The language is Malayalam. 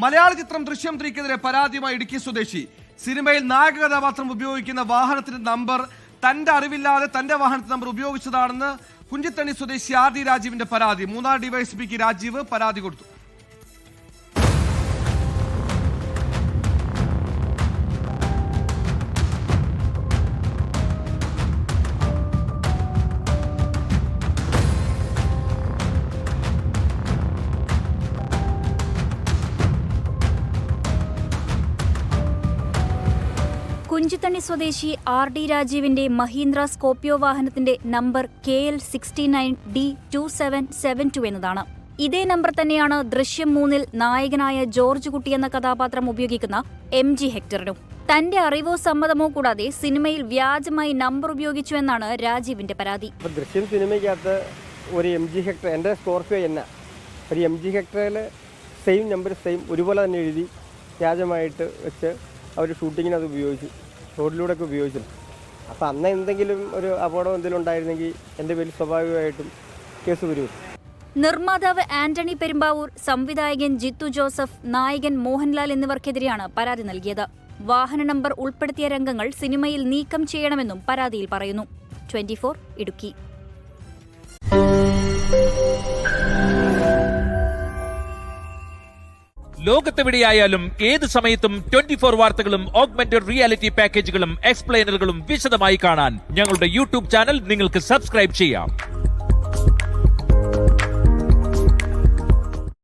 മലയാള ചിത്രം ദൃശ്യം 3-ക്കെതിരെ പരാതിയുമായി ഇടുക്കി സ്വദേശി. സിനിമയിൽ നായക കഥാപാത്രം ഉപയോഗിക്കുന്ന വാഹനത്തിന്റെ നമ്പർ തന്റെ അറിവില്ലാതെ തന്റെ വാഹനത്തിന്റെ നമ്പർ ഉപയോഗിച്ചതാണെന്ന് കുഞ്ചിത്തണ്ണി സ്വദേശി RD രാജീവിന്റെ പരാതി. മൂന്നാർ ഡിവൈഎസ്പിക്ക് രാജീവ് പരാതി കൊടുത്തു. കുഞ്ചിത്തണ്ണി സ്വദേശി RD രാജീവിന്റെ മഹീന്ദ്ര സ്കോർപിയോ വാഹനത്തിന്റെ നമ്പർ KL 69D2772 എന്നതാണ്. ഇതേ നമ്പർ തന്നെയാണ് ദൃശ്യം 3-ൽ നായകനായ ജോർജ് കുട്ടി എന്ന കഥാപാത്രം ഉപയോഗിക്കുന്ന MG ഹെക്ടറിനും. തന്റെ അറിവോ സമ്മതമോ കൂടാതെ സിനിമയിൽ വ്യാജമായി നമ്പർ ഉപയോഗിച്ചു എന്നാണ് രാജീവിന്റെ പരാതി. ദൃശ്യം സിനിമയ്ക്കകത്ത് ഒരു MG ഹെക്ടർ, എൻ്റെ സ്കോർപിയോ തന്നെ ഒരു MG ഹെക്ടറിൽ സെയിം നമ്പർ ഒരുപോലെ തന്നെ എഴുതി വ്യാജമായിട്ട് വെച്ച് അവർ ഷൂട്ടിങ്ങിന് അത് ഉപയോഗിച്ചു, റോഡിലൂടെയൊക്കെ ഉപയോഗിച്ചു. അപ്പോൾ അന്ന് എന്തെങ്കിലും ഒരു അപകടം എന്തെങ്കിലും ഉണ്ടായിരുന്നെങ്കിൽ എൻ്റെ പേരിൽ സ്വാഭാവികമായിട്ടും കേസ് വരും. നിർമ്മാതാവ് ആന്റണി പെരുമ്പാവൂർ, സംവിധായകൻ ജിത്തു ജോസഫ്, നായകൻ മോഹൻലാൽ എന്നിവർക്കെതിരെയാണ് പരാതി നൽകിയത്. വാഹന നമ്പർ ഉൾപ്പെടുത്തിയ രംഗങ്ങൾ സിനിമയിൽ നീക്കം ചെയ്യണമെന്നും പരാതിയിൽ പറയുന്നു. 24 ഇടുക്കി. ലോകത്തെവിടെയായാലും ഏത് സമയത്തും 24 വാർത്തകളും ഓഗ്മെന്റഡ് റിയാലിറ്റി പാക്കേജുകളും എക്സ്പ്ലെയിനറുകളും വിശദമായി കാണാൻ ഞങ്ങളുടെ യൂട്യൂബ് ചാനൽ നിങ്ങൾക്ക് സബ്സ്ക്രൈബ് ചെയ്യാം.